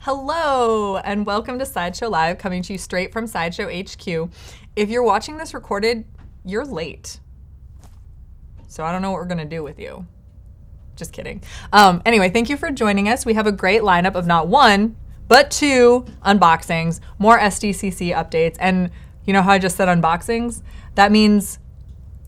Hello, and welcome to Sideshow Live, coming to you straight from Sideshow HQ. If you're watching this recorded, you're late. So I don't know what we're going to do with you. Just kidding. Anyway, thank you for joining us. We have a great lineup of not one, but two unboxings, more SDCC updates, and you know how I just said unboxings? That means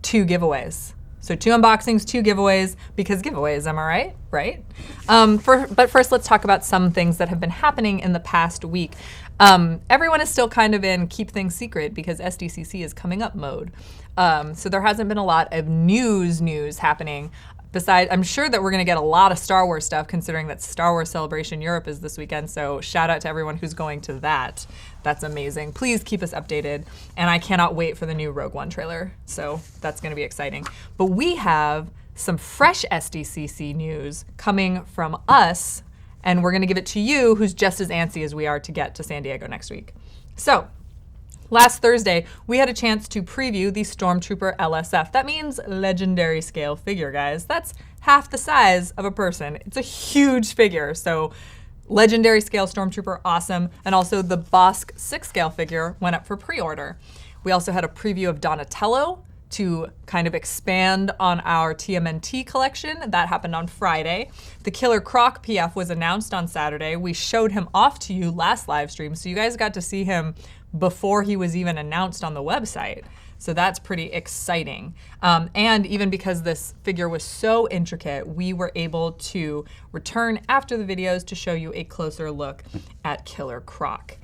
two giveaways. So 2 unboxings, 2 giveaways, because giveaways, am I right? Right? But first, let's talk about some things that have been happening in the past week. Everyone is still kind of in keep things secret because SDCC is coming up mode. So there hasn't been a lot of news happening. Besides, I'm sure that we're going to get a lot of Star Wars stuff considering that Star Wars Celebration Europe is this weekend. So shout out to everyone who's going to that. That's amazing. Please keep us updated. And I cannot wait for the new Rogue One trailer. So that's going to be exciting. But we have some fresh SDCC news coming from us. And we're going to give it to you, who's just as antsy as we are to get to San Diego next week. So last Thursday, we had a chance to preview the Stormtrooper LSF. That means legendary scale figure, guys. That's half the size of a person. It's a huge figure. So legendary scale Stormtrooper, awesome. And also the Bosk 6 scale figure went up for pre-order. We also had a preview of Donatello to kind of expand on our TMNT collection. That happened on Friday. The Killer Croc PF was announced on Saturday. We showed him off to you last live stream, so you guys got to see him before he was even announced on the website. So that's pretty exciting. And even because this figure was so intricate, we were able to return after the videos to show you a closer look at Killer Croc.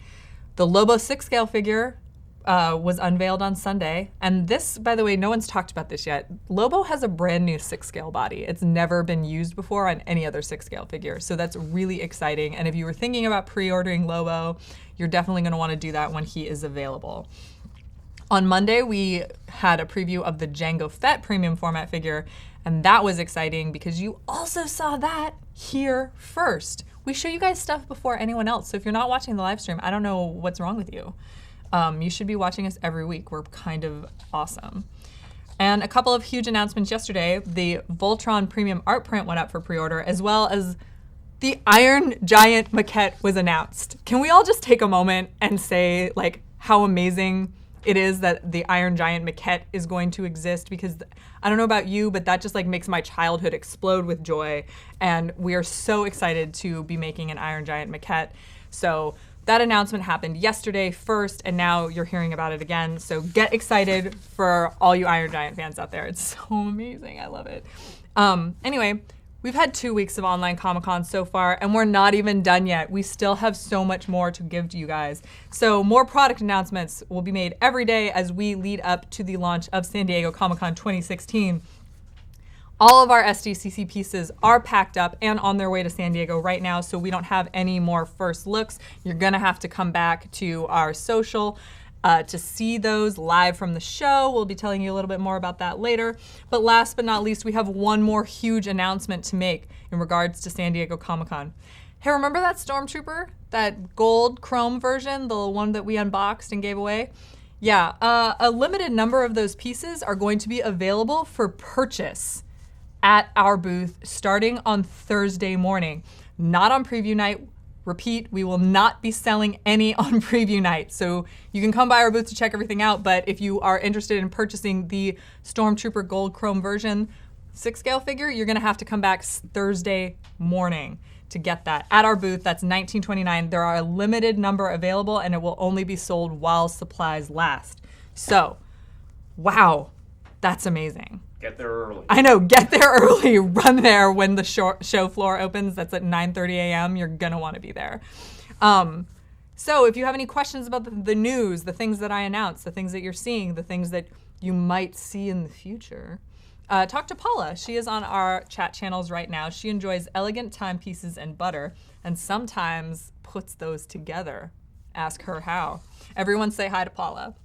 The Lobo 6 scale figure was unveiled on Sunday. And this, by the way, no one's talked about this yet. Lobo has a brand new 6 scale body. It's never been used before on any other 6 scale figure. So that's really exciting. And if you were thinking about pre-ordering Lobo, you're definitely going to want to do that when he is available. On Monday, we had a preview of the Jango Fett premium format figure, and that was exciting because you also saw that here first. We show you guys stuff before anyone else, so if you're not watching the live stream, I don't know what's wrong with you. You should be watching us every week. We're kind of awesome. And a couple of huge announcements yesterday. The Voltron premium art print went up for pre-order, as well as the Iron Giant maquette was announced. Can we all just take a moment and say like how amazing it is that the Iron Giant maquette is going to exist? Because I don't know about you, but that just like makes my childhood explode with joy. And we are so excited to be making an Iron Giant maquette. So that announcement happened yesterday first, and now you're hearing about it again. So get excited for all you Iron Giant fans out there. It's so amazing. I love it. Anyway, we've had 2 weeks of online Comic-Con so far, and we're not even done yet. We still have so much more to give to you guys. So more product announcements will be made every day as we lead up to the launch of San Diego Comic-Con 2016. All of our SDCC pieces are packed up and on their way to San Diego right now, so we don't have any more first looks. You're gonna have to come back to our social to see those live from the show. We'll be telling you a little bit more about that later. But last but not least, we have one more huge announcement to make in regards to San Diego Comic-Con. Hey, remember that Stormtrooper? That gold chrome version, the one that we unboxed and gave away? Yeah, a limited number of those pieces are going to be available for purchase at our booth starting on Thursday morning, not on preview night. Repeat, we will not be selling any on preview night. So you can come by our booth to check everything out, but if you are interested in purchasing the Stormtrooper Gold Chrome version 6 scale figure, you're gonna have to come back Thursday morning to get that at our booth. That's $19.29. There are a limited number available and it will only be sold while supplies last. So, wow, that's amazing. Get there early. I know, get there early. Run there when the show floor opens. That's at 9:30 a.m. You're going to want to be there. So if you have any questions about the news, the things that I announced, the things that you're seeing, the things that you might see in the future, talk to Paula. She is on our chat channels right now. She enjoys elegant timepieces and butter and sometimes puts those together. Ask her how. Everyone say hi to Paula.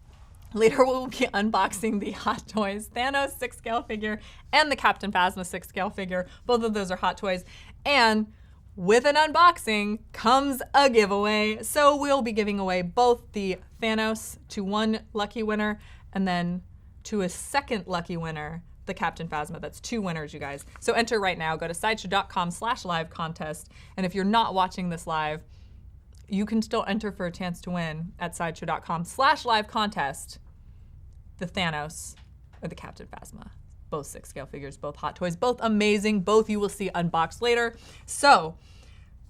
Later, we'll be unboxing the Hot Toys Thanos 6 scale figure and the Captain Phasma 6 scale figure. Both of those are Hot Toys. And with an unboxing comes a giveaway. So we'll be giving away both the Thanos to one lucky winner and then to a second lucky winner, the Captain Phasma. That's 2 winners, you guys. So enter right now. Go to sideshow.com/live contest. And if you're not watching this live, you can still enter for a chance to win at sideshow.com/live contest the Thanos or the Captain Phasma. Both 6-scale figures, both hot toys, both amazing. Both you will see unboxed later. So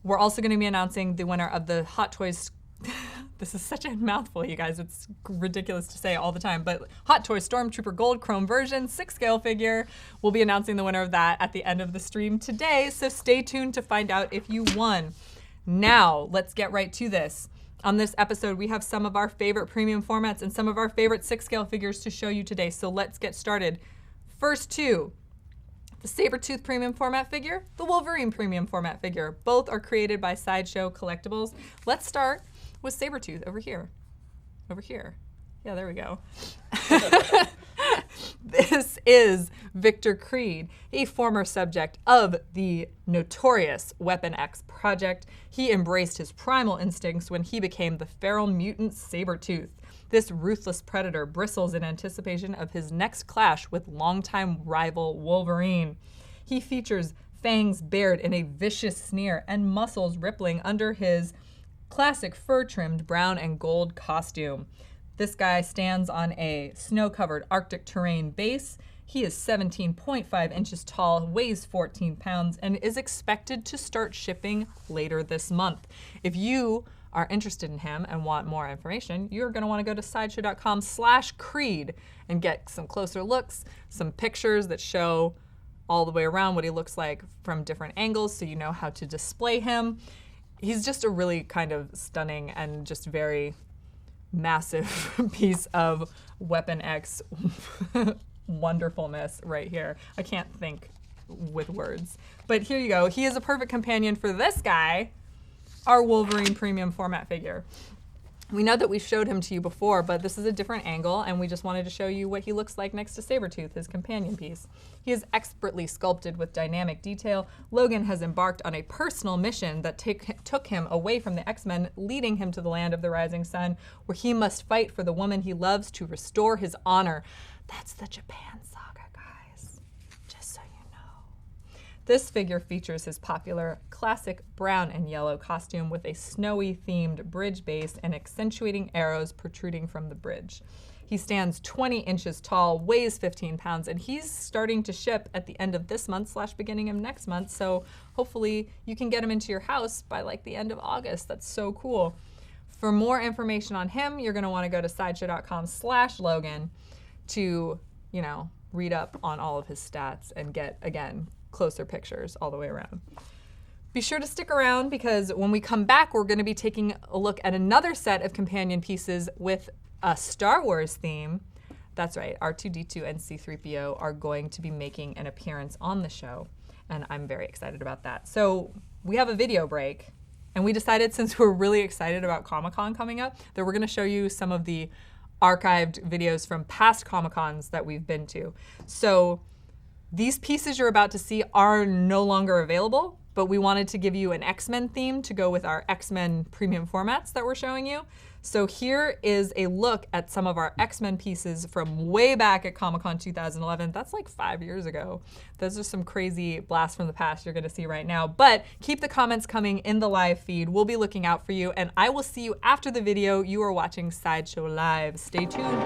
we're also going to be announcing the winner of the Hot Toys. This is such a mouthful, you guys. It's ridiculous to say all the time, but Hot Toys Stormtrooper Gold Chrome version 6-scale figure. We'll be announcing the winner of that at the end of the stream today, so stay tuned to find out if you won. Now, let's get right to this. On this episode, we have some of our favorite premium formats and some of our favorite 6-scale figures to show you today, so let's get started. First two, the Sabretooth premium format figure, the Wolverine premium format figure. Both are created by Sideshow Collectibles. Let's start with Sabretooth over here. Over here. Yeah, there we go. This is Victor Creed, a former subject of the notorious Weapon X project. He embraced his primal instincts when he became the feral mutant Sabretooth. This ruthless predator bristles in anticipation of his next clash with longtime rival Wolverine. He features fangs bared in a vicious sneer and muscles rippling under his classic fur-trimmed brown and gold costume. This guy stands on a snow-covered Arctic terrain base. He is 17.5 inches tall, weighs 14 pounds, and is expected to start shipping later this month. If you are interested in him and want more information, you're going to want to go to sideshow.com/Creed and get some closer looks, some pictures that show all the way around what he looks like from different angles so you know how to display him. He's just a really kind of stunning and just very massive piece of Weapon X wonderfulness right here. I can't think with words. But here you go. He is a perfect companion for this guy, our Wolverine premium format figure. We know that we showed him to you before, but this is a different angle, and we just wanted to show you what he looks like next to Sabretooth, his companion piece. He is expertly sculpted with dynamic detail. Logan has embarked on a personal mission that took him away from the X-Men, leading him to the land of the rising sun, where he must fight for the woman he loves to restore his honor. That's the Japan saga, guys, just so you know. This figure features his popular classic brown and yellow costume with a snowy themed bridge base and accentuating arrows protruding from the bridge. He stands 20 inches tall, weighs 15 pounds, and he's starting to ship at the end of this month / beginning of next month. So hopefully you can get him into your house by like the end of August. That's so cool. For more information on him, you're going to want to go to sideshow.com/Logan to, you know, read up on all of his stats and get, again, closer pictures all the way around. Be sure to stick around because when we come back, we're going to be taking a look at another set of companion pieces with a Star Wars theme. That's right, R2-D2 and C-3PO are going to be making an appearance on the show, and I'm very excited about that. So we have a video break, and we decided, since we're really excited about Comic-Con coming up, that we're going to show you some of the archived videos from past Comic-Cons that we've been to. So these pieces you're about to see are no longer available, but we wanted to give you an X-Men theme to go with our X-Men premium formats that we're showing you. So here is a look at some of our X-Men pieces from way back at Comic-Con 2011. That's like 5 years ago. Those are some crazy blasts from the past you're gonna see right now. But keep the comments coming in the live feed. We'll be looking out for you, and I will see you after the video. You are watching Sideshow Live. Stay tuned.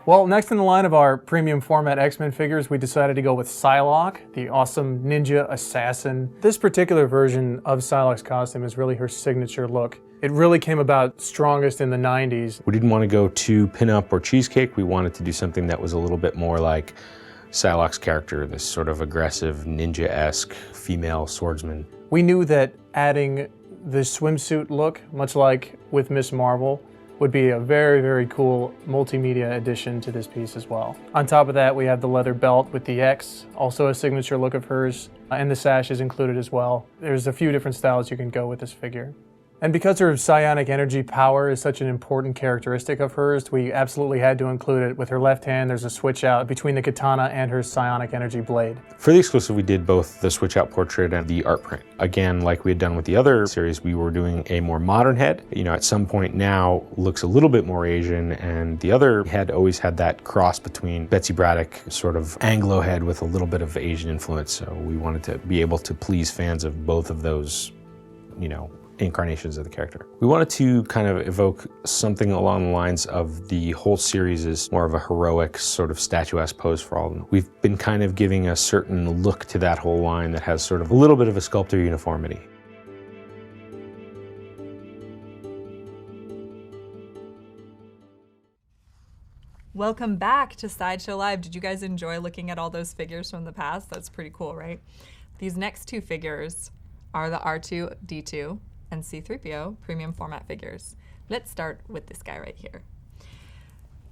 Well, next in the line of our premium format X-Men figures, we decided to go with Psylocke, the awesome ninja assassin. This particular version of Psylocke's costume is really her signature look. It really came about strongest in the 90s. We didn't want to go too pin-up or cheesecake. We wanted to do something that was a little bit more like Psylocke's character, this sort of aggressive ninja-esque female swordsman. We knew that adding the swimsuit look, much like with Miss Marvel, would be a very, very cool multimedia addition to this piece as well. On top of that, we have the leather belt with the X, also a signature look of hers, and the sash is included as well. There's a few different styles you can go with this figure. And because her psionic energy power is such an important characteristic of hers, we absolutely had to include it. With her left hand, there's a switch out between the katana and her psionic energy blade. For the exclusive, we did both the switch out portrait and the art print. Again, like we had done with the other series, we were doing a more modern head. You know, at some point now looks a little bit more Asian, and the other head always had that cross between Betsy Braddock sort of Anglo head with a little bit of Asian influence. So we wanted to be able to please fans of both of those, you know, incarnations of the character. We wanted to kind of evoke something along the lines of the whole series is more of a heroic sort of statuesque pose for all of them. We've been kind of giving a certain look to that whole line that has sort of a little bit of a sculptor uniformity. Welcome back to Sideshow Live. Did you guys enjoy looking at all those figures from the past? That's pretty cool, right? These next two figures are the R2-D2 and C-3PO premium format figures. Let's start with this guy right here.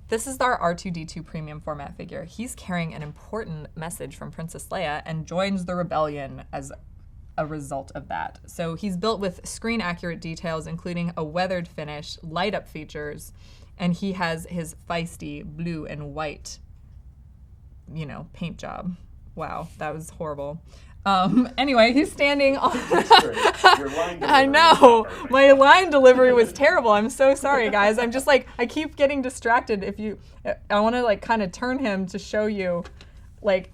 This is our R2-D2 premium format figure. He's carrying an important message from Princess Leia and joins the rebellion as a result of that. So he's built with screen accurate details, including a weathered finish, light up features, and he has his feisty blue and white, you know, paint job. Wow, that was horrible. Anyway, he's standing on. I know, my line delivery was terrible. I'm so sorry, guys. I'm just like, I keep getting distracted. I want to like kind of turn him to show you, like,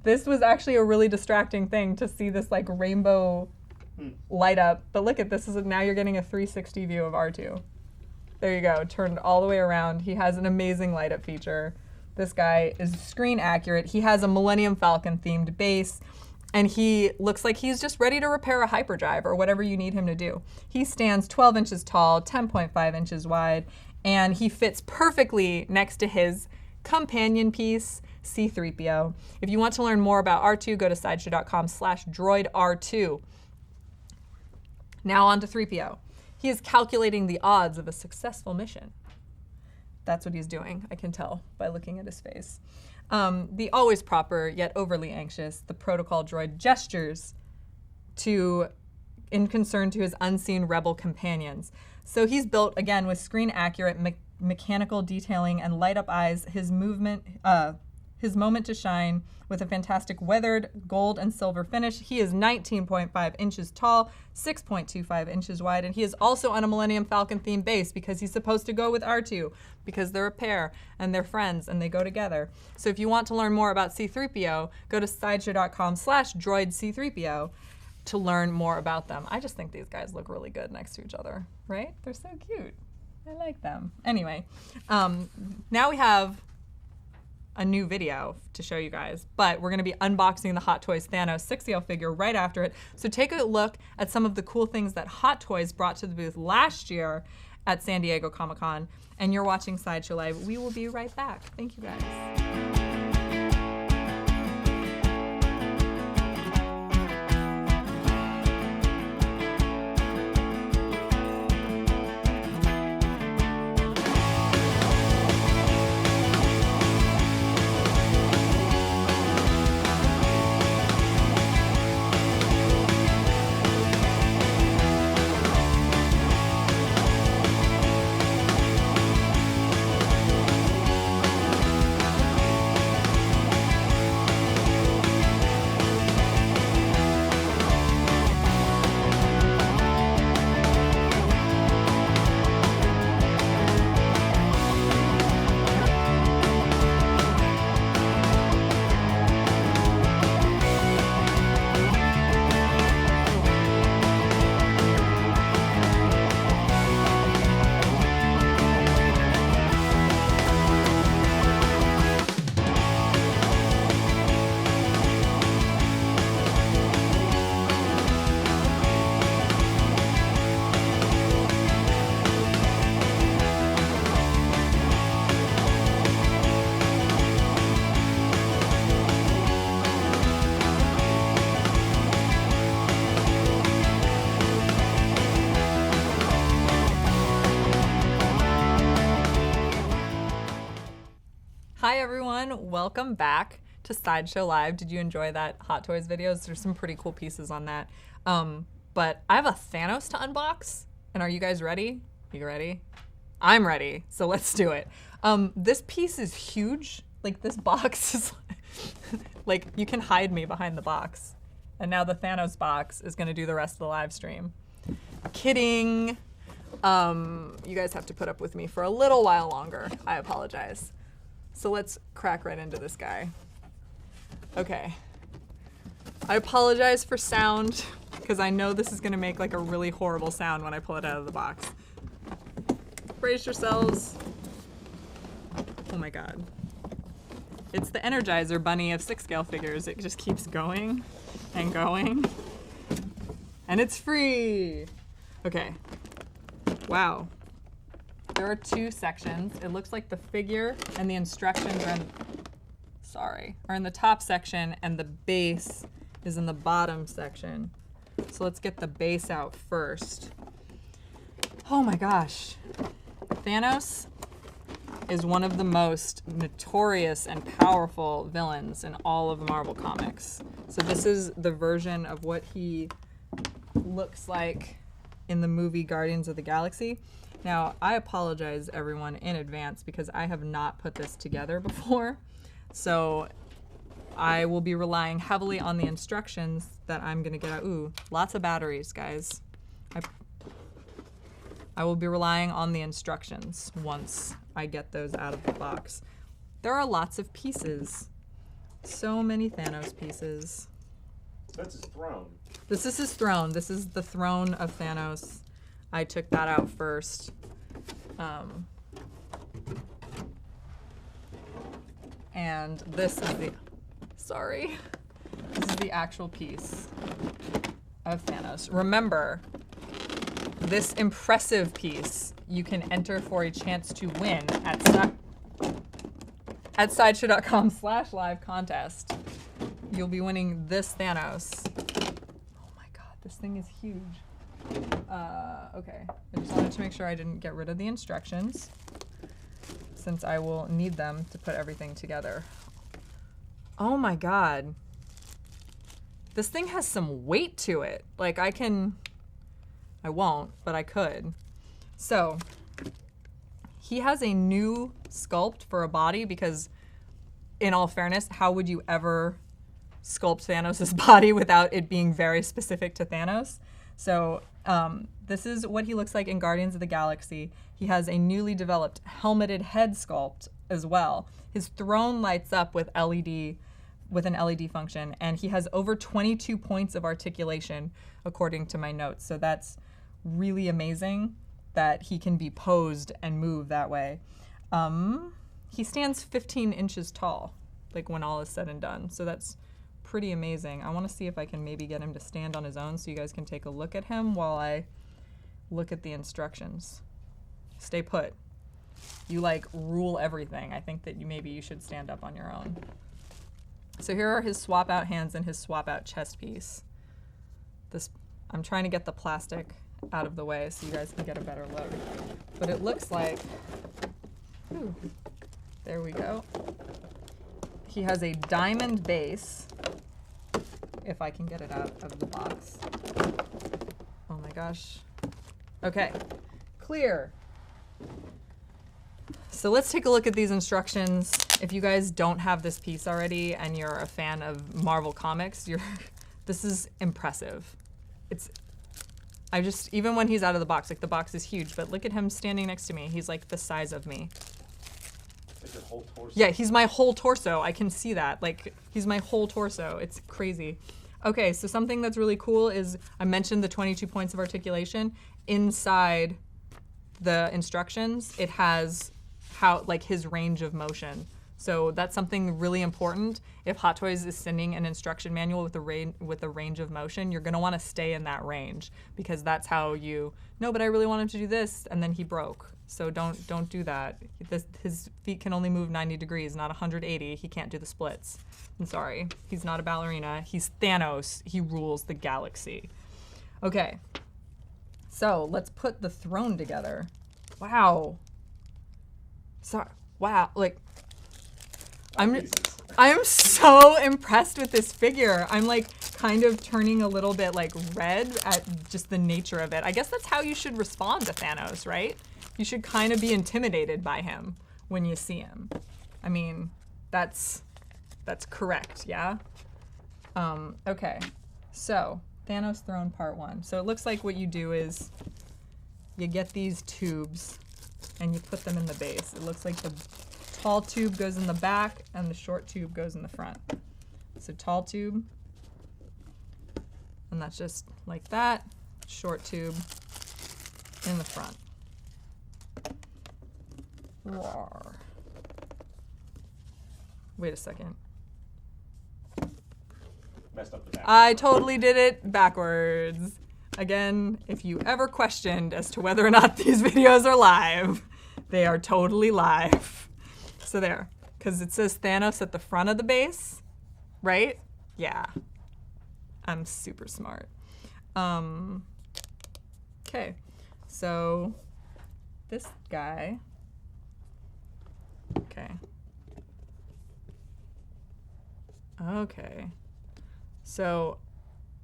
this was actually a really distracting thing to see this like rainbow light up. But look at this, now you're getting a 360 view of R2. There you go, turned all the way around. He has an amazing light up feature. This guy is screen accurate. He has a Millennium Falcon themed base. And he looks like he's just ready to repair a hyperdrive or whatever you need him to do. He stands 12 inches tall, 10.5 inches wide, and he fits perfectly next to his companion piece, C-3PO. If you want to learn more about R2, go to sideshow.com/droidr2. Now on to 3PO. He is calculating the odds of a successful mission. That's what he's doing, I can tell by looking at his face. The always proper, yet overly anxious, the protocol droid gestures in concern to his unseen rebel companions. So he's built, again, with screen accurate mechanical detailing and light up eyes, his moment to shine with a fantastic weathered gold and silver finish. He is 19.5 inches tall, 6.25 inches wide, and he is also on a Millennium Falcon themed base because he's supposed to go with R2 because they're a pair and they're friends and they go together. So if you want to learn more about C-3PO, go to sideshow.com/droidc3PO to learn more about them. I just think these guys look really good next to each other, right? They're so cute. I like them. Anyway, now we have a new video to show you guys, but we're gonna be unboxing the Hot Toys Thanos 6EL figure right after it. So take a look at some of the cool things that Hot Toys brought to the booth last year at San Diego Comic-Con, and you're watching Sideshow Live. We will be right back. Thank you guys. Hi everyone, welcome back to Sideshow Live. Did you enjoy that Hot Toys videos? There's some pretty cool pieces on that. But I have a Thanos to unbox. And are you guys ready? You ready? I'm ready, so let's do it. This piece is huge. Like, this box is like, you can hide me behind the box. And now the Thanos box is gonna do the rest of the live stream. Kidding. You guys have to put up with me for a little while longer. I apologize. So let's crack right into this guy. Okay. I apologize for sound, because I know this is gonna make like a really horrible sound when I pull it out of the box. Brace yourselves. Oh my God. It's the Energizer Bunny of 6-scale figures. It just keeps going and going. And it's free. Okay. Wow. There are 2 sections. It looks like the figure and the instructions are in the top section, and the base is in the bottom section. So let's get the base out first. Oh my gosh. Thanos is one of the most notorious and powerful villains in all of the Marvel comics. So this is the version of what he looks like in the movie Guardians of the Galaxy. Now, I apologize everyone in advance because I have not put this together before. So I will be relying heavily on the instructions that I'm gonna get out. Ooh, lots of batteries, guys. I will be relying on the instructions once I get those out of the box. There are lots of pieces. So many Thanos pieces. That's his throne. This is his throne. This is the throne of Thanos. I took that out first. And this is the, sorry. This is the actual piece of Thanos. Remember, this impressive piece you can enter for a chance to win at sideshow.com/live contest. You'll be winning this Thanos. Oh my God, this thing is huge. Okay, I just wanted to make sure I didn't get rid of the instructions, since I will need them to put everything together. Oh my God. This thing has some weight to it. Like, I won't, but I could. So, he has a new sculpt for a body because, in all fairness, how would you ever sculpt Thanos' body without it being very specific to Thanos? So, this is what he looks like in Guardians of the Galaxy. He has a newly developed helmeted head sculpt as well. His throne lights up with an LED function, and he has over 22 points of articulation, according to my notes. So that's really amazing that he can be posed and move that way. He stands 15 inches tall, like when all is said and done. So that's pretty amazing. I want to see if I can maybe get him to stand on his own so you guys can take a look at him while I look at the instructions. Stay put. You like rule everything. I think that maybe you should stand up on your own. So here are his swap out hands and his swap out chest piece. I'm trying to get the plastic out of the way so you guys can get a better look. But it looks like, ooh, there we go. He has a diamond base, if I can get it out of the box. Oh my gosh. Okay, clear. So let's take a look at these instructions. If you guys don't have this piece already and you're a fan of Marvel Comics, this is impressive. Even when he's out of the box, like the box is huge, but look at him standing next to me. He's like the size of me. Like your whole torso. Yeah, he's my whole torso. I can see that. Like, he's my whole torso. It's crazy. Okay, so something that's really cool is I mentioned the 22 points of articulation. Inside the instructions, it has his range of motion. So that's something really important. If Hot Toys is sending an instruction manual with a range of motion, you're gonna wanna stay in that range because that's how no, but I really want him to do this, and then he broke. So don't do that. His feet can only move 90 degrees, not 180. He can't do the splits. I'm sorry, he's not a ballerina. He's Thanos, he rules the galaxy. Okay, so let's put the throne together. Wow. Sorry, wow, like, I am so impressed with this figure. I'm like kind of turning a little bit like red at just the nature of it. I guess that's how you should respond to Thanos, right? You should kind of be intimidated by him when you see him. I mean, that's correct, yeah? Okay, so Thanos Throne Part 1. So it looks like what you do is you get these tubes and you put them in the base. It looks like the tall tube goes in the back and the short tube goes in the front. So tall tube, and that's just like that. Short tube in the front. Rawr. Wait a second. Messed up the back. I totally did it backwards. Again, if you ever questioned as to whether or not these videos are live, they are totally live. So there, because it says Thanos at the front of the base, right? Yeah, I'm super smart. Okay, so this guy, okay, so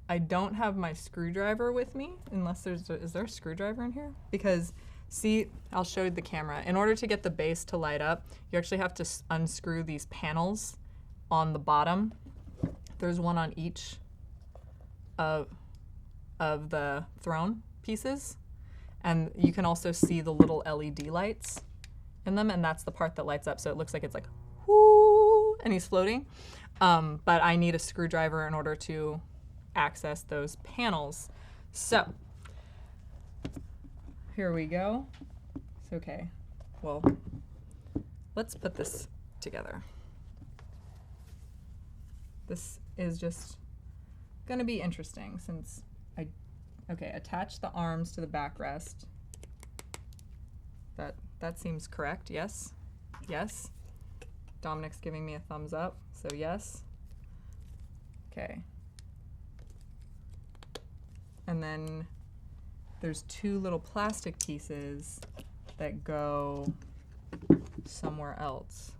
I don't have my screwdriver with me, unless is there a screwdriver in here? Because see, I'll show you the camera. In order to get the base to light up, you actually have to unscrew these panels on the bottom. There's one on each of the throne pieces. And you can also see the little LED lights in them, and that's the part that lights up. So it looks like it's like, whoo, and he's floating. But I need a screwdriver in order to access those panels. So, here we go. It's okay. Well, let's put this together. This is just gonna be interesting since okay, attach the arms to the backrest. That seems correct, yes? Yes? Dominic's giving me a thumbs up, so yes. Okay. And then there's two little plastic pieces that go somewhere else.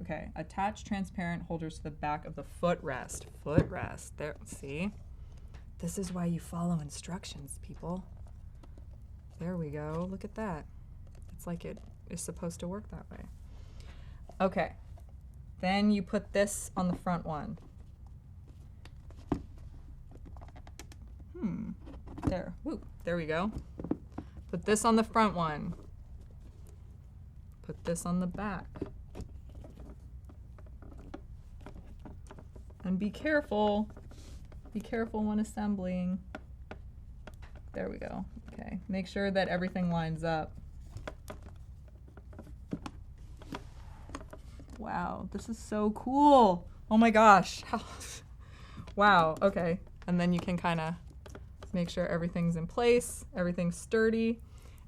Okay, attach transparent holders to the back of the footrest. Footrest, there, see? This is why you follow instructions, people. There we go, look at that. It's like it is supposed to work that way. Okay, then you put this on the front one. There, woo, there we go. Put this on the front one. Put this on the back. And be careful when assembling. There we go, okay. Make sure that everything lines up. Wow, this is so cool. Oh my gosh. Wow, okay. And then you can kind of make sure everything's in place, everything's sturdy,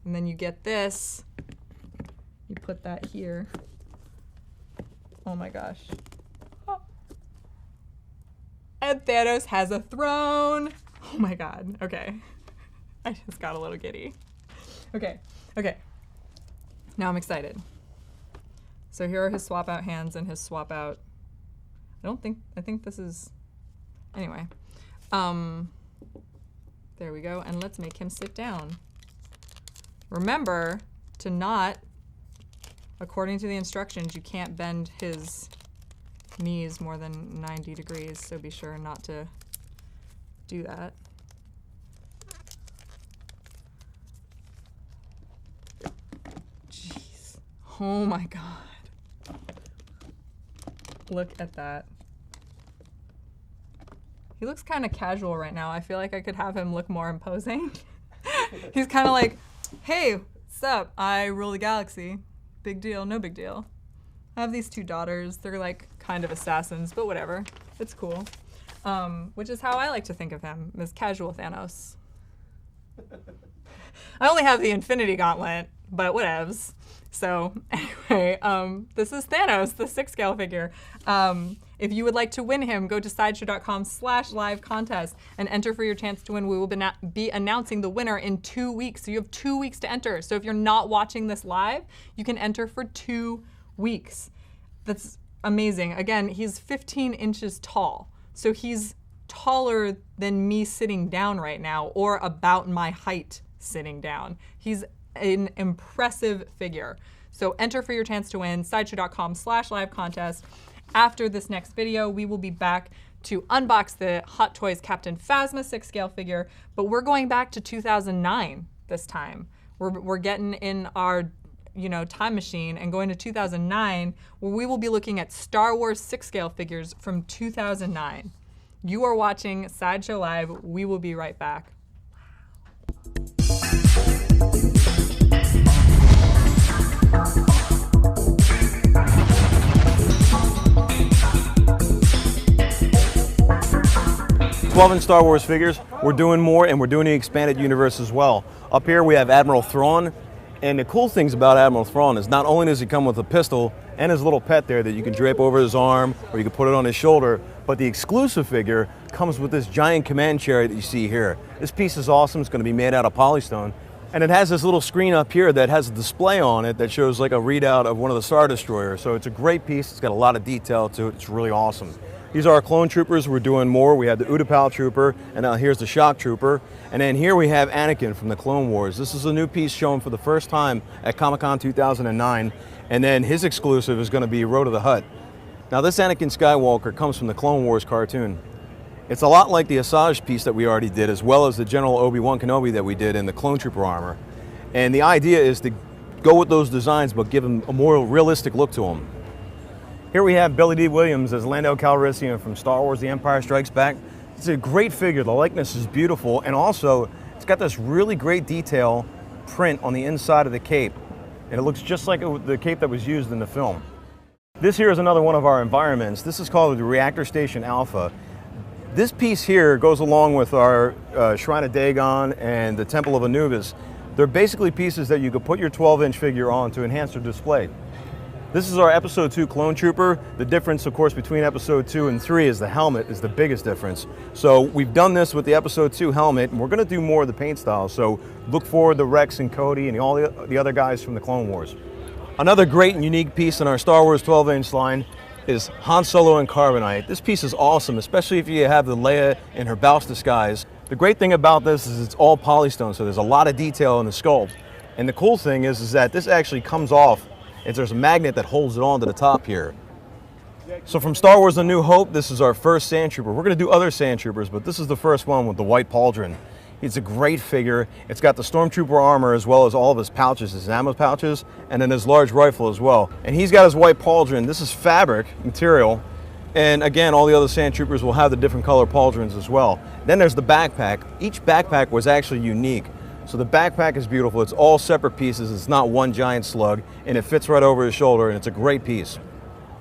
and then you get this, you put that here. Oh my gosh. Oh. And Thanos has a throne. Oh my god, okay. I just got a little giddy. Okay, okay. Now I'm excited. So here are his swap out hands and his swap out, I think this is, anyway. There we go, and let's make him sit down. Remember to not, according to the instructions, you can't bend his knees more than 90 degrees, so be sure not to do that. Jeez. Oh my god. Look at that. He looks kind of casual right now. I feel like I could have him look more imposing. He's kind of like, hey, what's up? I rule the galaxy. Big deal, no big deal. I have these two daughters. They're like kind of assassins, but whatever. It's cool. Which is how I like to think of him, as casual Thanos. I only have the Infinity Gauntlet, but whatevs. So anyway, this is Thanos, the 6 scale figure. If you would like to win him, go to sideshow.com/live contest and enter for your chance to win. We will be announcing the winner in 2 weeks. So you have 2 weeks to enter. So if you're not watching this live, you can enter for 2 weeks. That's amazing. Again, he's 15 inches tall. So he's taller than me sitting down right now, or about my height sitting down. He's an impressive figure. So enter for your chance to win, sideshow.com/live contest. After this next video, we will be back to unbox the Hot Toys Captain Phasma 6-scale figure, but we're going back to 2009 this time. We're getting in our time machine and going to 2009, where we will be looking at Star Wars 6-scale figures from 2009. You are watching Sideshow Live. We will be right back. 12-inch Star Wars figures. We're doing more, and we're doing the expanded universe as well. Up here we have Admiral Thrawn, and the cool things about Admiral Thrawn is not only does he come with a pistol and his little pet there that you can drape over his arm or you can put it on his shoulder, but the exclusive figure comes with this giant command chariot that you see here. This piece is awesome. It's going to be made out of polystone, and it has this little screen up here that has a display on it that shows like a readout of one of the Star Destroyers. So it's a great piece. It's got a lot of detail to it. It's really awesome. These are our clone troopers. We're doing more. We have the Utapau trooper, and now here's the Shock trooper. And then here we have Anakin from the Clone Wars. This is a new piece shown for the first time at Comic-Con 2009. And then his exclusive is going to be Road to the Hutt. Now this Anakin Skywalker comes from the Clone Wars cartoon. It's a lot like the Asajj piece that we already did, as well as the General Obi-Wan Kenobi that we did in the Clone Trooper armor. And the idea is to go with those designs, but give them a more realistic look to them. Here we have Billy D. Williams as Lando Calrissian from Star Wars The Empire Strikes Back. It's a great figure. The likeness is beautiful, and also it's got this really great detail print on the inside of the cape. And it looks just like the cape that was used in the film. This here is another one of our environments. This is called the Reactor Station Alpha. This piece here goes along with our Shrine of Dagon and the Temple of Anubis. They're basically pieces that you could put your 12-inch figure on to enhance their display. This is our Episode 2 Clone Trooper. The difference, of course, between Episode 2 and 3 is the helmet is the biggest difference. So we've done this with the Episode 2 helmet, and we're going to do more of the paint style. So look forward to Rex and Cody and all the other guys from the Clone Wars. Another great and unique piece in our Star Wars 12-inch line is Han Solo in Carbonite. This piece is awesome, especially if you have the Leia in her Bouse disguise. The great thing about this is it's all polystone, so there's a lot of detail in the sculpt. And the cool thing is that this actually comes off. There's a magnet that holds it on to the top here. So from Star Wars A New Hope, this is our first Sand Trooper. We're going to do other Sand Troopers, but this is the first one with the white pauldron. It's a great figure. It's got the Stormtrooper armor as well as all of his pouches, his ammo pouches, and then his large rifle as well. And he's got his white pauldron. This is fabric material. And again, all the other Sand Troopers will have the different color pauldrons as well. Then there's the backpack. Each backpack was actually unique. So the backpack is beautiful. It's all separate pieces. It's not one giant slug, and it fits right over his shoulder, and it's a great piece.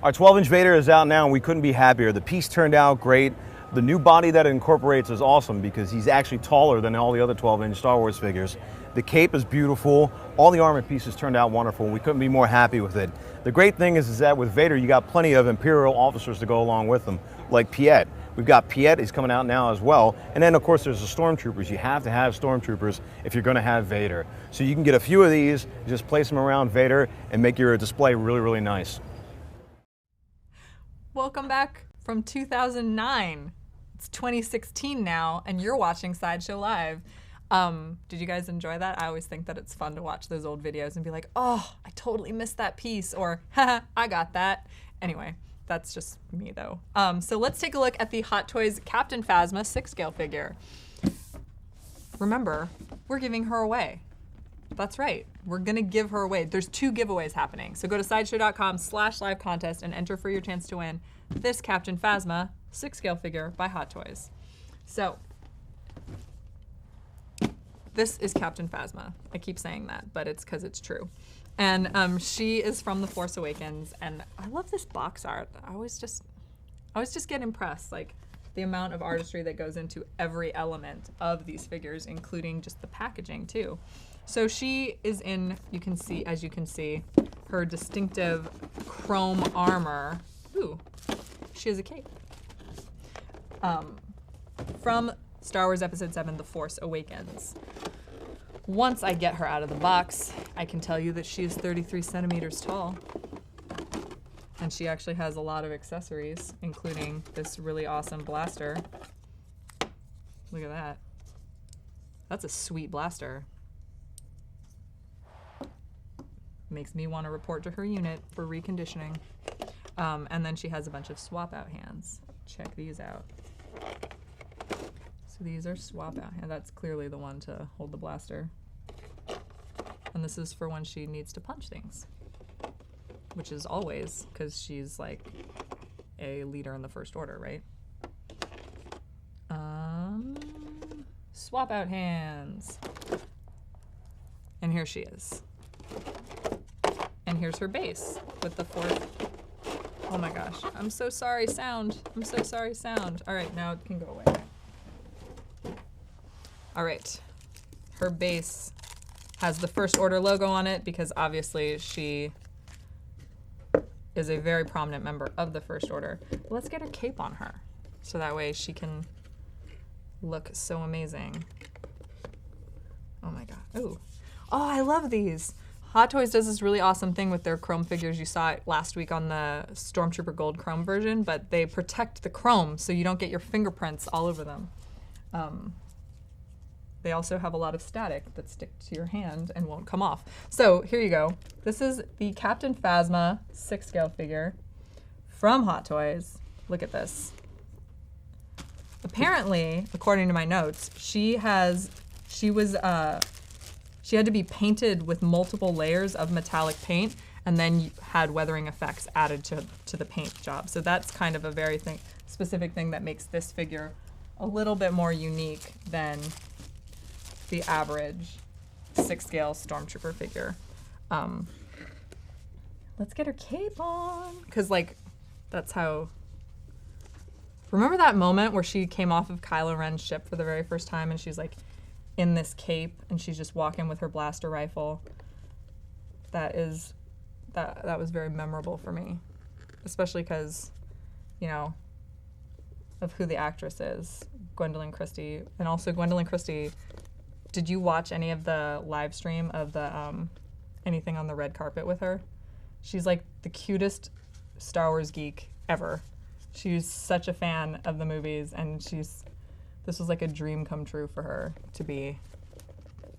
Our 12-inch Vader is out now, and we couldn't be happier. The piece turned out great. The new body that it incorporates is awesome because he's actually taller than all the other 12-inch Star Wars figures. The cape is beautiful. All the armor pieces turned out wonderful, and we couldn't be more happy with it. The great thing is that with Vader, you got plenty of Imperial officers to go along with him, like Piet. We've got Piet, he's coming out now as well. And then, of course, there's the Stormtroopers. You have to have Stormtroopers if you're going to have Vader. So you can get a few of these, just place them around Vader, and make your display really, really nice. Welcome back from 2009. It's 2016 now, and you're watching Sideshow Live. Did you guys enjoy that? I always think that it's fun to watch those old videos and be like, oh, I totally missed that piece, or haha, I got that. Anyway. That's just me though. So let's take a look at the Hot Toys Captain Phasma 6-scale figure. Remember, we're giving her away. That's right, we're gonna give her away. There's 2 giveaways happening. So go to sideshow.com/live contest and enter for your chance to win this Captain Phasma 6-scale figure by Hot Toys. So, this is Captain Phasma. I keep saying that, but it's because it's true. And she is from The Force Awakens, and I love this box art. I always just get impressed, like the amount of artistry that goes into every element of these figures, including just the packaging too. So she is in, as you can see, her distinctive chrome armor. Ooh, she has a cape. From Star Wars Episode 7, The Force Awakens. Once I get her out of the box, I can tell you that she is 33 centimeters tall. And she actually has a lot of accessories, including this really awesome blaster. Look at that. That's a sweet blaster. Makes me want to report to her unit for reconditioning. And then she has a bunch of swap out hands. Check these out. So these are swap out hands. That's clearly the one to hold the blaster. And this is for when she needs to punch things, which is always, because she's like a leader in the First Order, right? Swap out hands. And here she is. And here's her base with the 4th. Oh my gosh, I'm so sorry, sound. I'm so sorry, sound. All right, now it can go away. All right, her base has the First Order logo on it because obviously she is a very prominent member of the First Order. But let's get a cape on her so that way she can look so amazing. Oh my god. Ooh. Oh, I love these. Hot Toys does this really awesome thing with their chrome figures. You saw it last week on the Stormtrooper Gold Chrome version, but they protect the chrome so you don't get your fingerprints all over them. They also have a lot of static that stick to your hand and won't come off. So here you go. This is the Captain Phasma 6-scale figure from Hot Toys. Look at this. Apparently, according to my notes, she had to be painted with multiple layers of metallic paint and then had weathering effects added to the paint job. So that's kind of a very specific thing that makes this figure a little bit more unique than the average 6-scale Stormtrooper figure. Let's get her cape on. Because, like, that's how... Remember that moment where she came off of Kylo Ren's ship for the very first time and she's, like, in this cape and she's just walking with her blaster rifle? That was very memorable for me. Especially because, you know, of who the actress is, Gwendolyn Christie. And also Gwendolyn Christie... Did you watch any of the live stream of the anything on the red carpet with her? She's like the cutest Star Wars geek ever. She's such a fan of the movies, and this was like a dream come true for her to be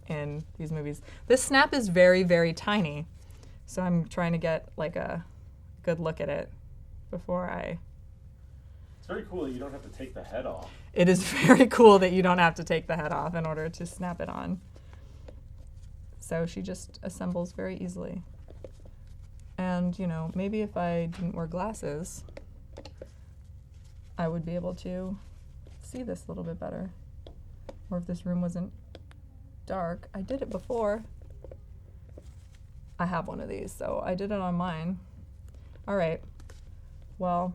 in these movies. This snap is very, very tiny, so I'm trying to get like a good look at it before I... It's very cool that you don't have to take the head off. It is very cool that you don't have to take the head off in order to snap it on. So she just assembles very easily. And, you know, maybe if I didn't wear glasses, I would be able to see this a little bit better. Or if this room wasn't dark. I did it before. I have one of these, so I did it on mine. All right. Well,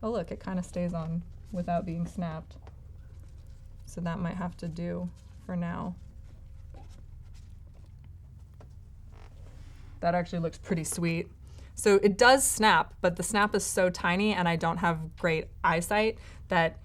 oh look, it kind of stays on without being snapped. So that might have to do for now. That actually looks pretty sweet. So it does snap, but the snap is so tiny and I don't have great eyesight that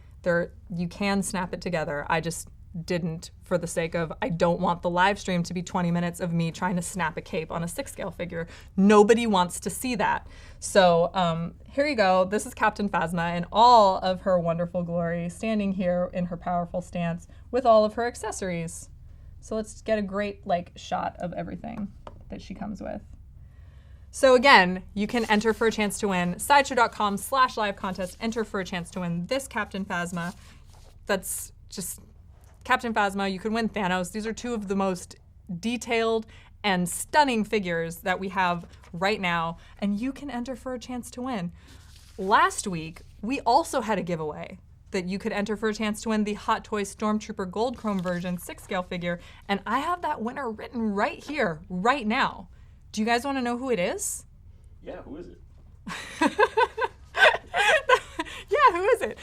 you can snap it together. I just didn't for the sake of, I don't want the live stream to be 20 minutes of me trying to snap a cape on a 6-scale figure. Nobody wants to see that. So here you go. This is Captain Phasma in all of her wonderful glory, standing here in her powerful stance with all of her accessories. So let's get a great shot of everything that she comes with. So again, you can enter for a chance to win. Sideshow.com/live contest. Enter for a chance to win this Captain Phasma. That's just Captain Phasma. You could win Thanos. These are two of the most detailed and stunning figures that we have right now, and you can enter for a chance to win. Last week, we also had a giveaway that you could enter for a chance to win the Hot Toys Stormtrooper Gold Chrome version 6-scale figure, and I have that winner written right here, right now. Do you guys want to know who it is? Yeah, who is it? Yeah, who is it?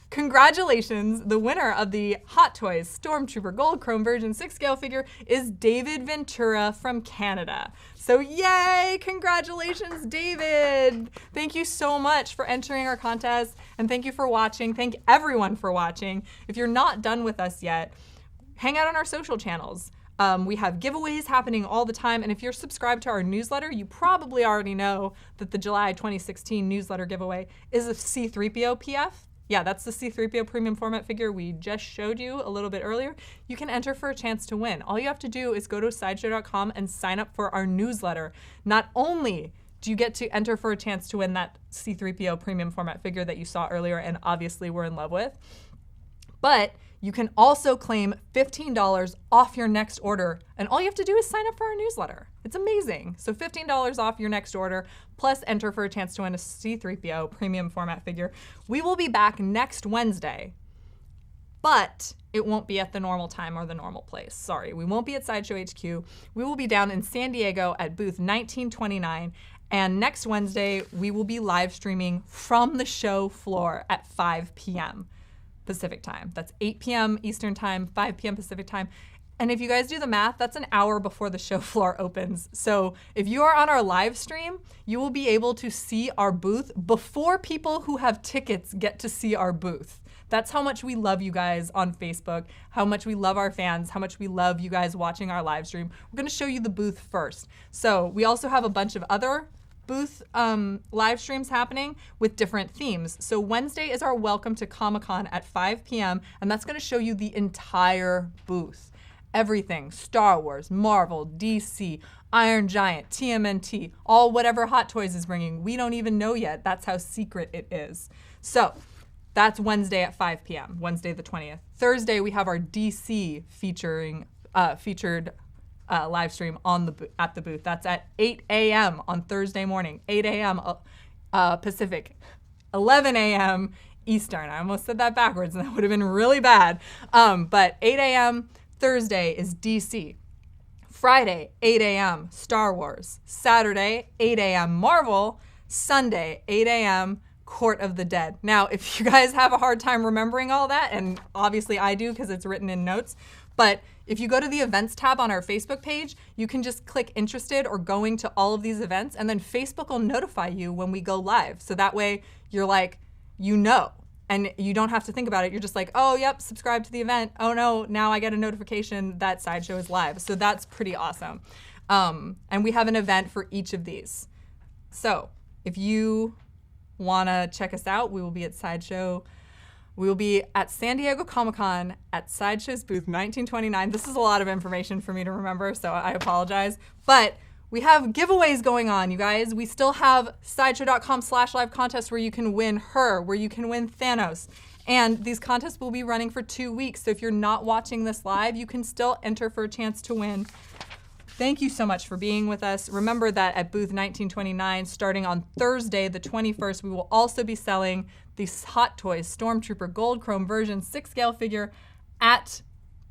Congratulations, the winner of the Hot Toys Stormtrooper Gold Chrome version 6-scale figure is David Ventura from Canada. So yay, congratulations, David. Thank you so much for entering our contest, and thank you for watching. Thank everyone for watching. If you're not done with us yet, hang out on our social channels. We have giveaways happening all the time. And if you're subscribed to our newsletter, you probably already know that the July 2016 newsletter giveaway is a C-3PO PF. Yeah, that's the C-3PO premium format figure we just showed you a little bit earlier. You can enter for a chance to win. All you have to do is go to sideshow.com and sign up for our newsletter. Not only do you get to enter for a chance to win that C-3PO premium format figure that you saw earlier and obviously we're in love with, but you can also claim $15 off your next order. And all you have to do is sign up for our newsletter. It's amazing. So $15 off your next order, plus enter for a chance to win a C-3PO premium format figure. We will be back next Wednesday, but it won't be at the normal time or the normal place. Sorry, we won't be at Sideshow HQ. We will be down in San Diego at booth 1929. And next Wednesday, we will be live streaming from the show floor at 5 p.m. Pacific time. That's 8 p.m. Eastern time, 5 p.m. Pacific time. And if you guys do the math, that's an hour before the show floor opens. So if you are on our live stream, you will be able to see our booth before people who have tickets get to see our booth. That's how much we love you guys on Facebook, how much we love our fans, how much we love you guys watching our live stream. We're gonna show you the booth first. So we also have a bunch of other booth live streams happening with different themes. So Wednesday is our Welcome to Comic-Con at 5 p.m. and that's gonna show you the entire booth. Everything, Star Wars, Marvel, DC, Iron Giant, TMNT, all whatever Hot Toys is bringing. We don't even know yet. That's how secret it is. So that's Wednesday at 5 p.m., Wednesday the 20th. Thursday, we have our DC featured live stream at the booth. That's at 8 a.m. on Thursday morning, 8 a.m. Pacific, 11 a.m. Eastern. I almost said that backwards, and that would have been really bad. But 8 a.m. Thursday is DC. Friday, 8 a.m. Star Wars. Saturday, 8 a.m. Marvel. Sunday, 8 a.m. Court of the Dead. Now, if you guys have a hard time remembering all that, and obviously I do because it's written in notes, but if you go to the events tab on our Facebook page, you can just click interested or going to all of these events, and then Facebook will notify you when we go live. So that way you're like, you know, and you don't have to think about it. You're just like, oh, yep, subscribe to the event. Oh no, now I get a notification that Sideshow is live. So that's pretty awesome. And we have an event for each of these. So if you wanna check us out, we will be at Sideshow. We will be at San Diego Comic-Con at Sideshow's booth 1929. This is a lot of information for me to remember, so I apologize. But we have giveaways going on, you guys. We still have sideshow.com/live contest where you can win her, where you can win Thanos. And these contests will be running for 2 weeks. So if you're not watching this live, you can still enter for a chance to win. Thank you so much for being with us. Remember that at booth 1929, starting on Thursday, the 21st, we will also be selling the Hot Toys Stormtrooper Gold Chrome version 6-scale figure at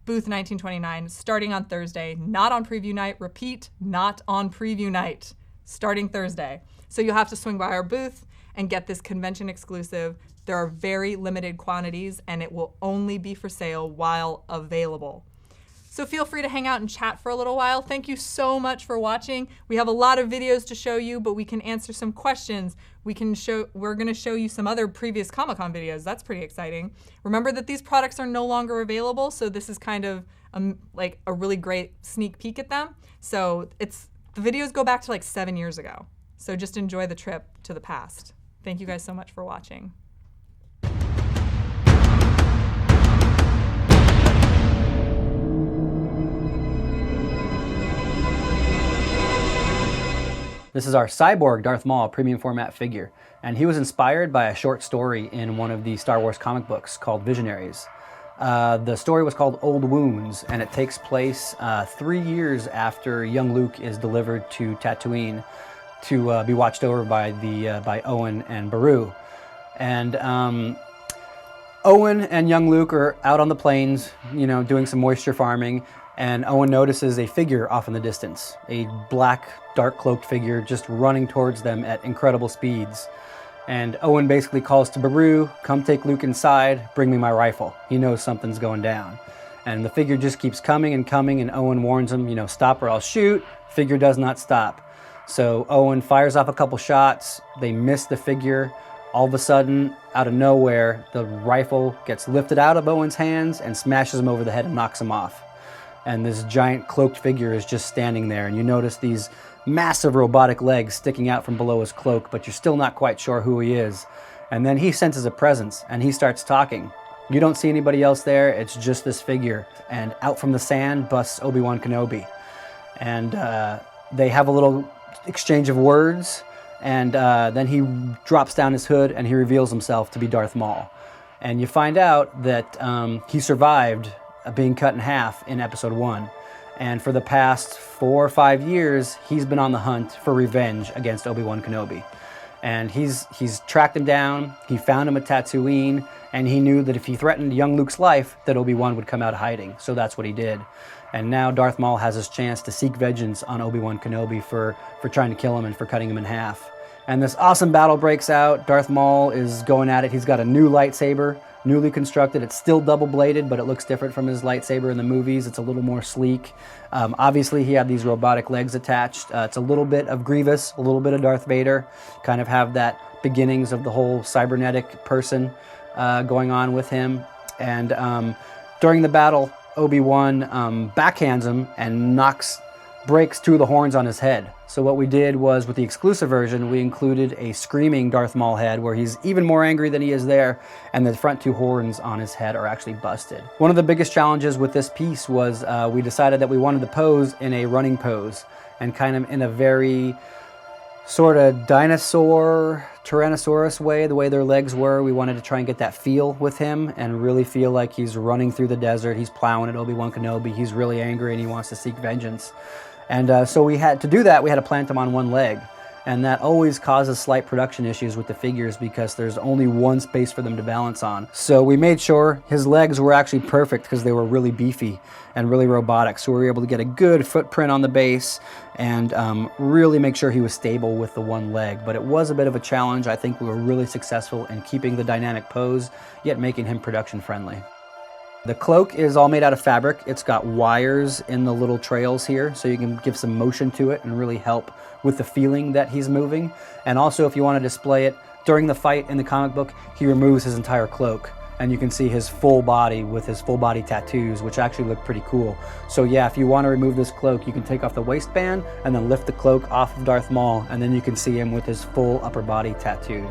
booth 1929, starting on Thursday, not on preview night. Repeat, not on preview night, starting Thursday. So you'll have to swing by our booth and get this convention exclusive. There are very limited quantities and it will only be for sale while available. So feel free to hang out and chat for a little while. Thank you so much for watching. We have a lot of videos to show you, but we can answer some questions. We're gonna show you some other previous Comic-Con videos. That's pretty exciting. Remember that these products are no longer available, so this is kind of like a really great sneak peek at them. So the videos go back to like 7 years ago. So just enjoy the trip to the past. Thank you guys so much for watching. This is our Cyborg Darth Maul premium format figure, and he was inspired by a short story in one of the Star Wars comic books called Visionaries. The story was called Old Wounds, and it takes place 3 years after young Luke is delivered to Tatooine to be watched over by Owen and Beru. And Owen and young Luke are out on the plains, doing some moisture farming, and Owen notices a figure off in the distance, a black, dark cloaked figure just running towards them at incredible speeds. And Owen basically calls to Beru, come take Luke inside, bring me my rifle. He knows something's going down. And the figure just keeps coming, and Owen warns him, stop or I'll shoot. Figure does not stop. So Owen fires off a couple shots, they miss the figure. All of a sudden, out of nowhere, the rifle gets lifted out of Owen's hands and smashes him over the head and knocks him off. and this giant cloaked figure is just standing there, and you notice these massive robotic legs sticking out from below his cloak, but you're still not quite sure who he is. And then he senses a presence, and he starts talking. You don't see anybody else there, it's just this figure. And out from the sand busts Obi-Wan Kenobi. And they have a little exchange of words, and then he drops down his hood and he reveals himself to be Darth Maul. And you find out that he survived being cut in half in episode 1. And for the past 4 or 5 years, he's been on the hunt for revenge against Obi-Wan Kenobi. And he's tracked him down, he found him at Tatooine, and he knew that if he threatened young Luke's life, that Obi-Wan would come out hiding. So that's what he did. And now Darth Maul has his chance to seek vengeance on Obi-Wan Kenobi for trying to kill him and for cutting him in half. And this awesome battle breaks out. Darth Maul is going at it. He's got a new lightsaber, newly constructed. It's still double-bladed, but it looks different from his lightsaber in the movies. It's a little more sleek. Obviously, he had these robotic legs attached. It's a little bit of Grievous, a little bit of Darth Vader. Kind of have that beginnings of the whole cybernetic person going on with him. And during the battle, Obi-Wan backhands him and breaks 2 of the horns on his head. So what we did was, with the exclusive version, we included a screaming Darth Maul head where he's even more angry than he is there, and the front 2 horns on his head are actually busted. One of the biggest challenges with this piece was we decided that we wanted to pose in a running pose, and kind of in a very sort of dinosaur, Tyrannosaurus way, the way their legs were. We wanted to try and get that feel with him and really feel like he's running through the desert, he's plowing at Obi-Wan Kenobi, he's really angry and he wants to seek vengeance. And so we had to do that, we had to plant him on one leg. And that always causes slight production issues with the figures because there's only one space for them to balance on. So we made sure his legs were actually perfect because they were really beefy and really robotic. So we were able to get a good footprint on the base and really make sure he was stable with the one leg. But it was a bit of a challenge. I think we were really successful in keeping the dynamic pose, yet making him production friendly. The cloak is all made out of fabric. It's got wires in the little trails here, so you can give some motion to it and really help with the feeling that he's moving. And also, if you want to display it, during the fight in the comic book, he removes his entire cloak, and you can see his full body with his full body tattoos, which actually look pretty cool. So yeah, if you want to remove this cloak, you can take off the waistband and then lift the cloak off of Darth Maul, and then you can see him with his full upper body tattooed.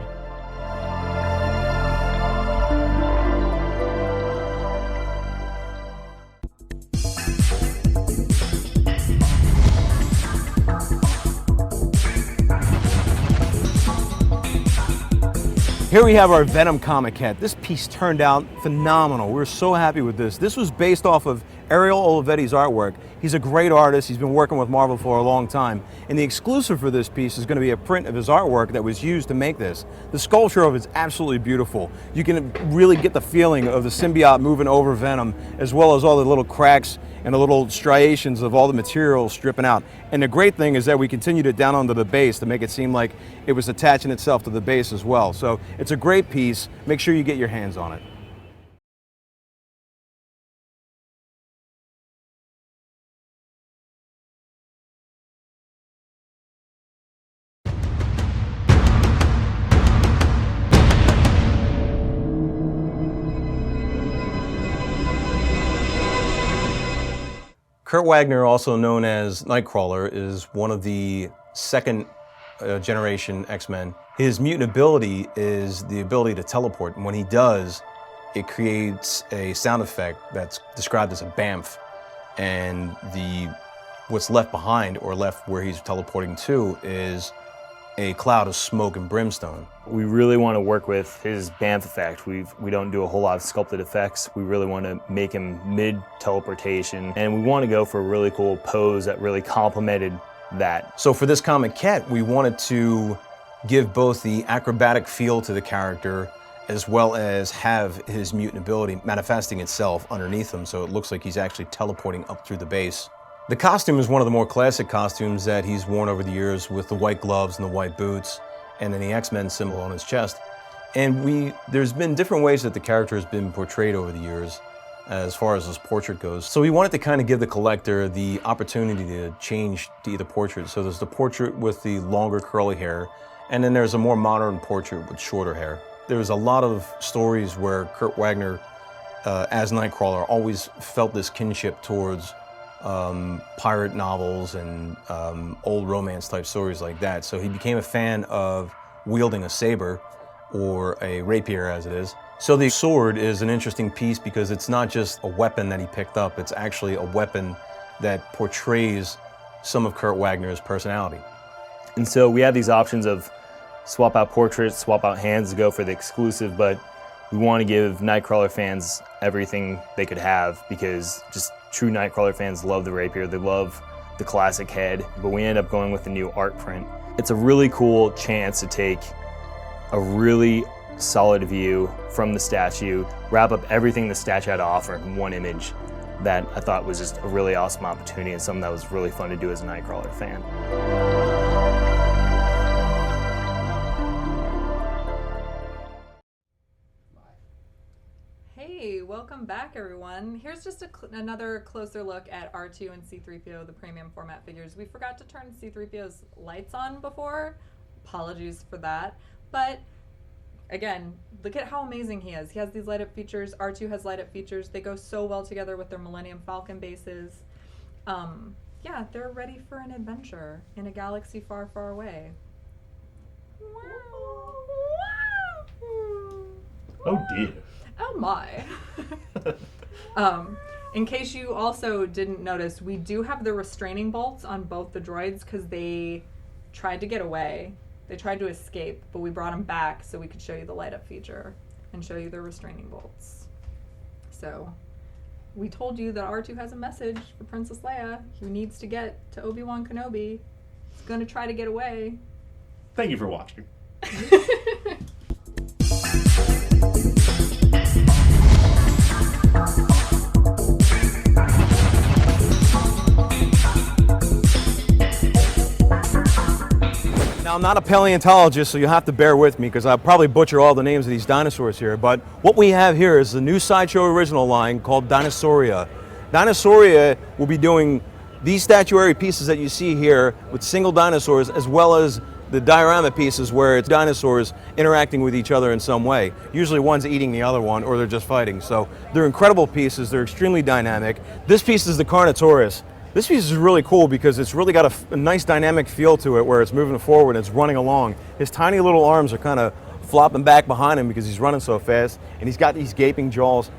Here we have our Venom comic head. This piece turned out phenomenal. We're so happy with this. This was based off of Ariel Olivetti's artwork. He's a great artist. He's been working with Marvel for a long time. And the exclusive for this piece is going to be a print of his artwork that was used to make this. The sculpture of it is absolutely beautiful. You can really get the feeling of the symbiote moving over Venom, as well as all the little cracks and the little striations of all the material stripping out. And the great thing is that we continued it down onto the base to make it seem like it was attaching itself to the base as well. So it's a great piece. Make sure you get your hands on it. Kurt Wagner, also known as Nightcrawler, is one of the second generation X-Men. His mutant ability is the ability to teleport, and when he does, it creates a sound effect that's described as a bamf, and what's left behind, or left where he's teleporting to, is a cloud of smoke and brimstone. We really want to work with his bamf effect. We don't do a whole lot of sculpted effects. We really want to make him mid-teleportation, and we want to go for a really cool pose that really complemented that. So for this comic kit, we wanted to give both the acrobatic feel to the character as well as have his mutant ability manifesting itself underneath him, so it looks like he's actually teleporting up through the base. The costume is one of the more classic costumes that he's worn over the years, with the white gloves and the white boots and then the X-Men symbol on his chest. And there's been different ways that the character has been portrayed over the years as far as his portrait goes. So we wanted to kind of give the collector the opportunity to change to either portrait. So there's the portrait with the longer curly hair, and then there's a more modern portrait with shorter hair. There's a lot of stories where Kurt Wagner, as Nightcrawler, always felt this kinship towards pirate novels and old romance type stories like that. So he became a fan of wielding a saber, or a rapier as it is. So the sword is an interesting piece because it's not just a weapon that he picked up, it's actually a weapon that portrays some of Kurt Wagner's personality. And so we have these options of swap out portraits, swap out hands to go for the exclusive, but we want to give Nightcrawler fans everything they could have, because just true Nightcrawler fans love the rapier, they love the classic head, but we end up going with the new art print. It's a really cool chance to take a really solid view from the statue, wrap up everything the statue had to offer in one image. That I thought was just a really awesome opportunity and something that was really fun to do as a Nightcrawler fan. Hey, welcome back everyone. Here's just another closer look at R2 and C-3PO, the premium format figures. We forgot to turn C-3PO's lights on before. Apologies for that. But again, look at how amazing he is. He has these light up features. R2 has light up features. They go so well together with their Millennium Falcon bases. Yeah, they're ready for an adventure in a galaxy far, far away. Oh dear. Oh my. In case you also didn't notice, we do have the restraining bolts on both the droids because they tried to get away. They tried to escape, but we brought them back so we could show you the light up feature and show you the restraining bolts. So we told you that R2 has a message for Princess Leia, who needs to get to Obi-Wan Kenobi. He's going to try to get away. Thank you for watching. Now, I'm not a paleontologist, so you'll have to bear with me because I'll probably butcher all the names of these dinosaurs here, but what we have here is the new Sideshow original line called Dinosauria. Dinosauria will be doing these statuary pieces that you see here with single dinosaurs, as well as the diorama pieces where it's dinosaurs interacting with each other in some way. Usually one's eating the other one, or they're just fighting. So they're incredible pieces, they're extremely dynamic. This piece is the Carnotaurus. This piece is really cool because it's really got a nice dynamic feel to it where it's moving forward, it's running along. His tiny little arms are kind of flopping back behind him because he's running so fast, and he's got these gaping jaws.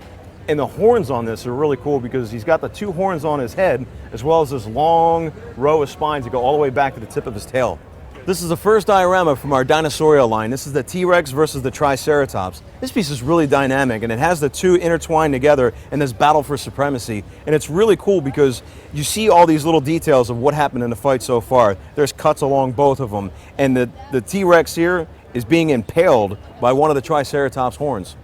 And the horns on this are really cool because he's got the two horns on his head as well as this long row of spines that go all the way back to the tip of his tail. This is the first diorama from our Dinosauria line. This is the T-Rex versus the Triceratops. This piece is really dynamic, and it has the two intertwined together in this battle for supremacy. And it's really cool because you see all these little details of what happened in the fight so far. There's cuts along both of them. And the T-Rex here is being impaled by one of the Triceratops horns.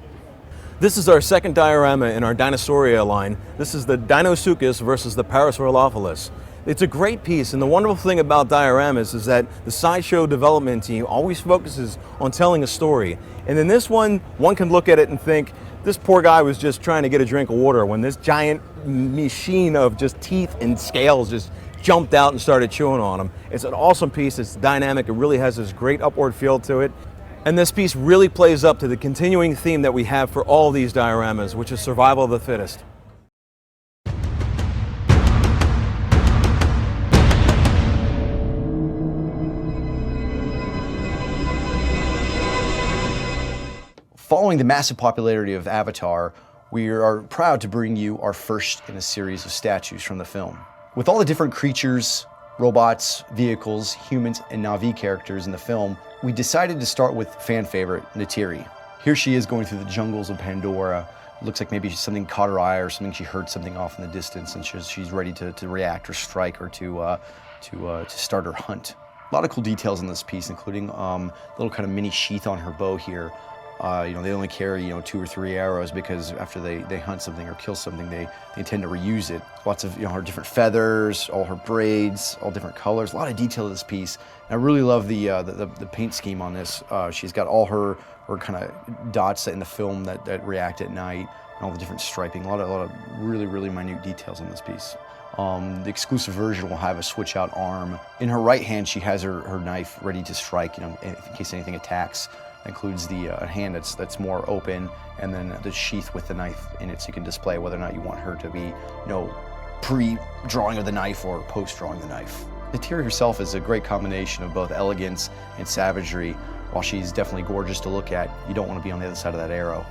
This is our second diorama in our Dinosauria line. This is the Deinosuchus versus the Parasaurolophus. It's a great piece, and the wonderful thing about dioramas is that the Sideshow development team always focuses on telling a story. And in this one can look at it and think, this poor guy was just trying to get a drink of water when this giant machine of just teeth and scales just jumped out and started chewing on him. It's an awesome piece, it's dynamic, it really has this great upward feel to it. And this piece really plays up to the continuing theme that we have for all these dioramas, which is survival of the fittest. Following the massive popularity of Avatar, we are proud to bring you our first in a series of statues from the film. With all the different creatures, robots, vehicles, humans, and Na'vi characters in the film, we decided to start with fan favorite, Neytiri. Here she is going through the jungles of Pandora. It looks like maybe something caught her eye or something, she heard something off in the distance, and she's ready to react or strike or to start her hunt. A lot of cool details in this piece, including a little kind of mini sheath on her bow here. They only carry 2 or 3 arrows because after they hunt something or kill something, they intend to reuse it. Lots of her different feathers, all her braids, all different colors. A lot of detail to this piece. And I really love the paint scheme on this. She's got all her kind of dots in the film that react at night, and all the different striping. A lot of really, really minute details on this piece. The exclusive version will have a switch out arm. In her right hand, she has her knife ready to strike, in case anything attacks. That includes the hand that's more open, and then the sheath with the knife in it, so you can display whether or not you want her to be, pre-drawing of the knife or post-drawing the knife. Natiri herself is a great combination of both elegance and savagery. While she's definitely gorgeous to look at, you don't want to be on the other side of that arrow.